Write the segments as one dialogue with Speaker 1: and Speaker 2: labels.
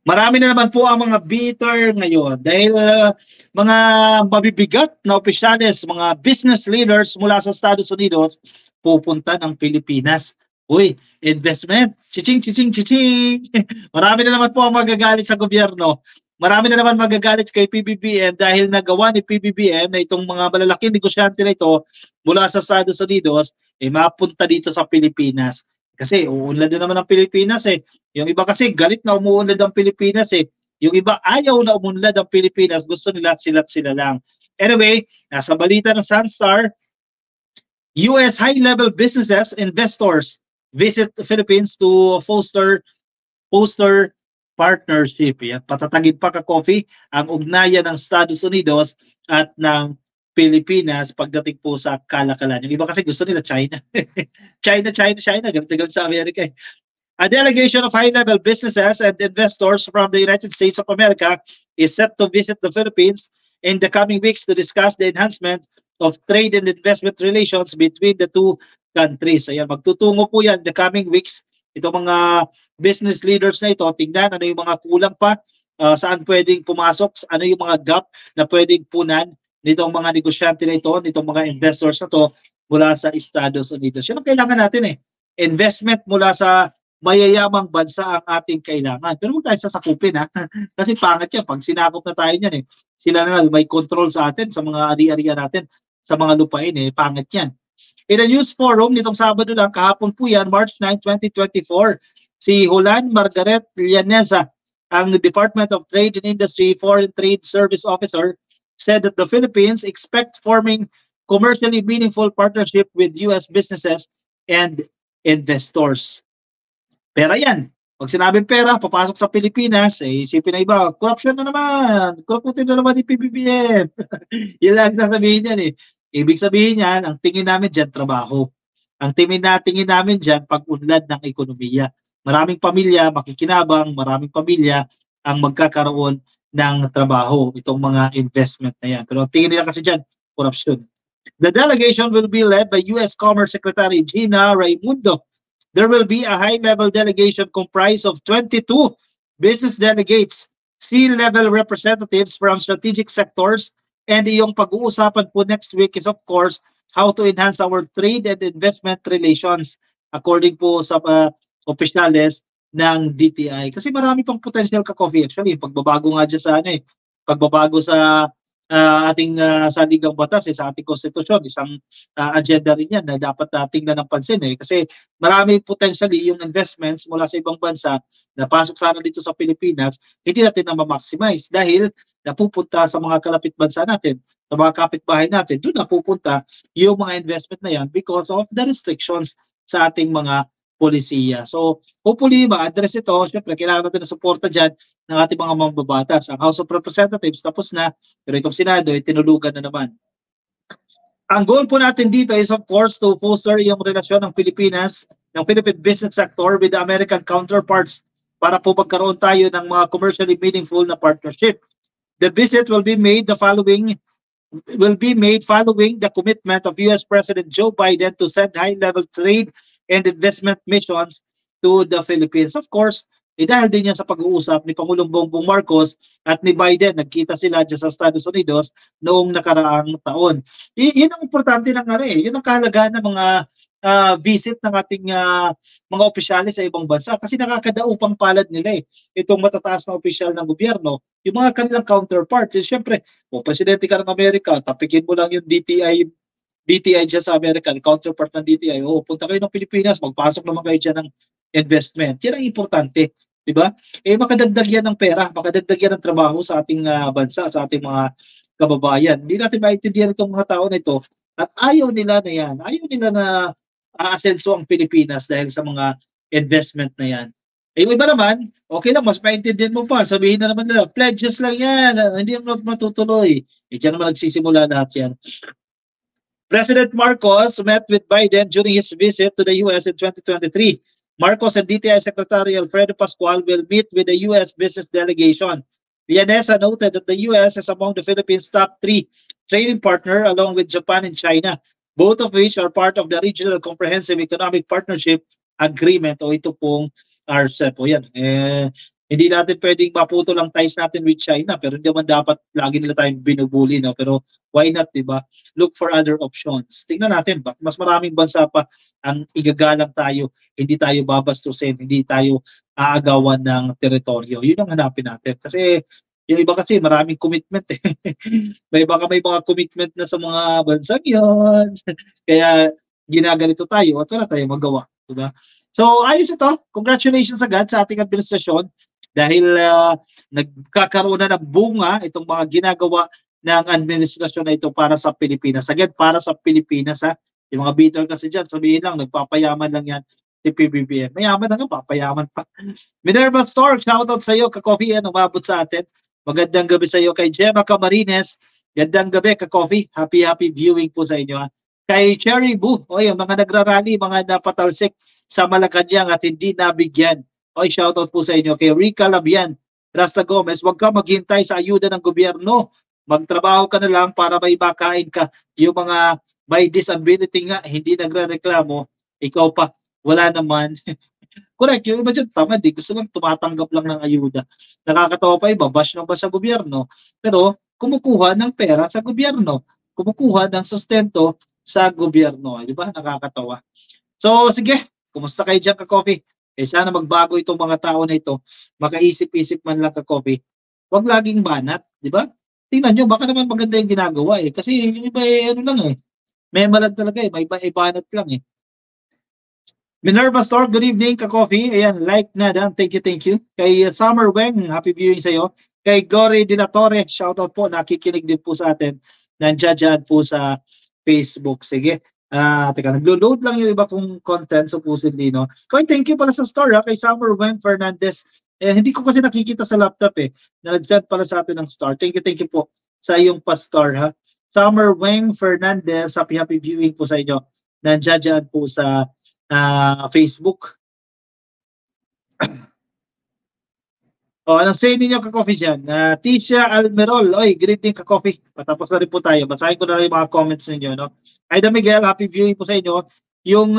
Speaker 1: Marami na naman po ang mga bitter ngayon dahil mga mabibigat na opisyales, mga business leaders mula sa Estados Unidos pupunta ng Pilipinas. Uy, investment. Chiching, chiching, chiching. Marami na naman po ang magagalit sa gobyerno. Marami na naman magagalit kay PBBM dahil nagawa ni PBBM na itong mga malalaking negosyante na ito mula sa Estados Unidos mapunta dito sa Pilipinas. Kasi uunlad na naman ang Pilipinas Yung iba kasi galit na umuunlad ang Pilipinas Yung iba ayaw na umunlad ang Pilipinas, gusto nila sila't sila lang. Anyway, nasa balita ng Sunstar, US high-level businesses, investors visit the Philippines to foster partnership. Yan, patatagin pa ka-coffee ang ugnayan ng Estados Unidos at ng Pilipinas pagdating po sa kalakalan. Yung iba kasi gusto nila China. China, ganito sa Amerika A delegation of high-level businesses and investors from the United States of America is set to visit the Philippines in the coming weeks to discuss the enhancement of trade and investment relations between the two countries. Ayan, magtutungo po yan the coming weeks. Itong mga business leaders na ito, tingnan ano yung mga kulang pa, saan pwedeng pumasok, ano yung mga gap na pwedeng punan nitong mga negosyante na ito, nitong mga investors na to mula sa Estados Unidos. Yun ang kailangan natin investment mula sa mayayamang bansa ang ating kailangan. Pero huwag tayo sasakupin kasi pangit yan. Pag sinakop na tayo niyan sila na may control sa atin, sa mga ari-arian natin, sa mga lupain pangit yan. In a news forum, nitong Sabado lang, kahapon po yan, March 9, 2024, si Julan Margaret Llaneza, ang Department of Trade and Industry Foreign Trade Service Officer, said that the Philippines expect forming commercially meaningful partnership with U.S. businesses and investors. Pera yan. Pag sinabing pera, papasok sa Pilipinas, isipin na iba, corruption na naman, corruption na naman ni PBBM. Yan lang sasabihin yan Ibig sabihin yan, ang tingin namin dyan, trabaho. Ang tingin namin dyan, pag-unlad ng ekonomiya. Maraming pamilya makikinabang, maraming pamilya ang magkakaroon ng trabaho, itong mga investment na yan. Pero tingin nila kasi dyan, corruption. The delegation will be led by U.S. Commerce Secretary Gina Raimundo. There will be a high-level delegation comprised of 22 business delegates, C-level representatives from strategic sectors, and yung pag-uusapan po next week is of course how to enhance our trade and investment relations according po sa opisyales ng DTI. Kasi marami pang potential ka-coffee. Actually, pagbabago nga dyan sa pagbabago sa ating saligang batas sa ating konstitusyon, isang agenda rin yan na dapat tingnan ng pansin kasi marami potentially yung investments mula sa ibang bansa na pasok sana dito sa Pilipinas, hindi natin na ma-maximize dahil napupunta sa mga kalapit bansa natin, sa mga kapitbahay natin, doon napupunta yung mga investment na yan because of the restrictions sa ating mga polisiya. So, hopefully, ma-address ito. Siyempre, kailangan natin na suporta dyan ng ating mga mambabatas. Ang House of Representatives, tapos na, pero itong Senado, tinulugan na naman. Ang goal po natin dito is, of course, to foster yung relasyon ng Pilipinas, ng Philippine business sector with the American counterparts para po magkaroon tayo ng mga commercially meaningful na partnership. The visit will be made following the commitment of U.S. President Joe Biden to send high-level trade and investment missions to the Philippines. Of course, dahil din yan sa pag-uusap ni Pangulong Bongbong Marcos at ni Biden, nagkita sila dyan sa Estados Unidos noong nakaraang taon. Yun ang importante ng yun ang kahalagaan ng mga visit ng ating mga opisyalis sa ibang bansa kasi nakakadaupang palad nila itong matataas na opisyal ng gobyerno, yung mga kanilang counterparts. Siyempre, presidente ka ng Amerika, tapikin mo lang yung DTI dyan sa Amerika, counterpart ng DTI, punta kayo ng Pilipinas, magpasok naman kayo dyan ng investment. Yan ang importante, di ba? Makadagdag yan ng pera, makadagdag yan ng trabaho sa ating bansa, sa ating mga kababayan. Hindi natin maintindihan itong mga tao na ito at ayaw nila na yan. Ayaw nila na aasenso ang Pilipinas dahil sa mga investment na yan. Yung iba naman, okay lang, mas maintindihan mo pa. Sabihin na naman nila, pledges lang yan, hindi naman matutuloy. Diyan naman nagsisimula lahat yan. President Marcos met with Biden during his visit to the U.S. in 2023. Marcos and DTI Secretary Alfredo Pascual will meet with the U.S. business delegation. Llaneza noted that the U.S. is among the Philippines' top 3 trading partner along with Japan and China, both of which are part of the Regional Comprehensive Economic Partnership Agreement o ito pong RCEP. O yan, Hindi natin pwedeng maputo lang ties natin with China, pero hindi naman dapat lagi nila tayong binubuli, no? Pero why not, di ba? Look for other options. Tingnan natin, mas maraming bansa pa ang igagalang tayo, hindi tayo babastusin, hindi tayo aagawan ng teritoryo. Yun ang hanapin natin. Kasi yung iba kasi maraming commitment eh. may mga commitment na sa mga bansang yun. Kaya ginaganito tayo at wala tayong magawa. Diba? So ayos ito. Congratulations agad sa ating administrasyon dahil nagkakaroon na ng bunga itong mga ginagawa ng administrasyon na ito para sa Pilipinas. Again, para sa Pilipinas ha. Yung mga bitter kasi dyan, sabihin lang, nagpapayaman lang yan si PBBM. Mayaman na nga, papayaman pa. Minerva Store, shoutout sa iyo, ka-coffee yan, umabot sa atin. Magandang gabi sa iyo kay Gemma Camarines. Gandang gabi, ka-coffee. Happy viewing po sa inyo ha. Kay Cherry Boo, oy, mga nagrarally, mga napatalsik sa Malacanang at hindi nabigyan. Oy, shoutout po sa inyo. Kay Rica Labian, Rasta Gomez, huwag ka maghintay sa ayuda ng gobyerno. Magtrabaho ka na lang para may makain ka. Yung mga may disability nga, hindi nagre-reklamo, ikaw pa, wala naman. Correct, yung iba dyan, tama, di gusto lang tumatanggap lang ng ayuda. Nakakatawa pa iba, bash ng bash sa gobyerno, pero kumukuha ng pera sa gobyerno, kumukuha ng sustento sa gobyerno. Di ba? Nakakatawa. So, sige, kumusta kayo dyan, ka-coffee? Eh, sana magbago itong mga tao na ito, makaisip-isip man lang, ka-coffee. Huwag laging banat, di ba? Tingnan nyo, baka naman maganda yung ginagawa eh. Kasi yung iba eh, ano lang eh, may malag talaga eh, may banat lang eh. Minerva Store, good evening, ka-coffee. Ayan, like na dan. Thank you. Kay Summer Weng, happy viewing sa iyo. Kay Glory De La Torre, shoutout po, nakikinig din po sa atin. Nandiyan po sa Facebook. Sige. Teka, naglo-load lang yung iba kong content, supposedly, no? Kay, thank you pala sa store, ha? Kay Summer Weng Fernandez. Hindi ko kasi nakikita sa laptop eh. Nag-send pala sa atin ng star. Thank you po sa iyong pastor, ha? Summer Weng Fernandez, happy viewing po sa inyo. Nandiyan po sa Facebook. Anong say ninyo, ka-coffee dyan? Tisha Almerol, oy, good evening, ka-coffee. Patapos na rin po tayo. Basahin ko na rin yung mga comments ninyo, no? Aida Miguel, happy viewing po sa inyo. Yung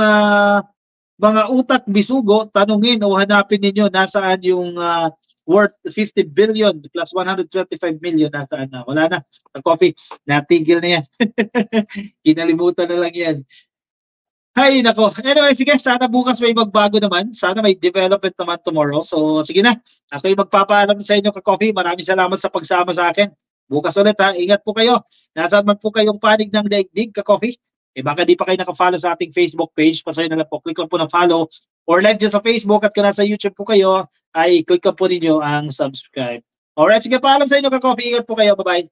Speaker 1: mga utak bisugo, tanungin o hanapin ninyo nasaan yung worth 50 billion plus 125 million, nasaan na? Wala na, ka-coffee. Natigil na yan. Kinalimutan na lang yan. Hay, nako. Anyway, sige, sana bukas may magbago naman. Sana may development naman tomorrow. So, sige na. Ako yung magpapaalam sa inyo, ka-coffee. Maraming salamat sa pagsama sa akin. Bukas ulit ha. Ingat po kayo. Nasaan man po kayong panig ng daigdig, ka-coffee. Baka di pa kayo naka-follow sa ating Facebook page. Pasayo na lang po. Click lang po ng follow or like dyan sa Facebook. At kung nasa YouTube po kayo, ay click lang po ninyo ang subscribe. Alright, sige, paalam sa inyo, ka-coffee. Ingat po kayo. Bye-bye.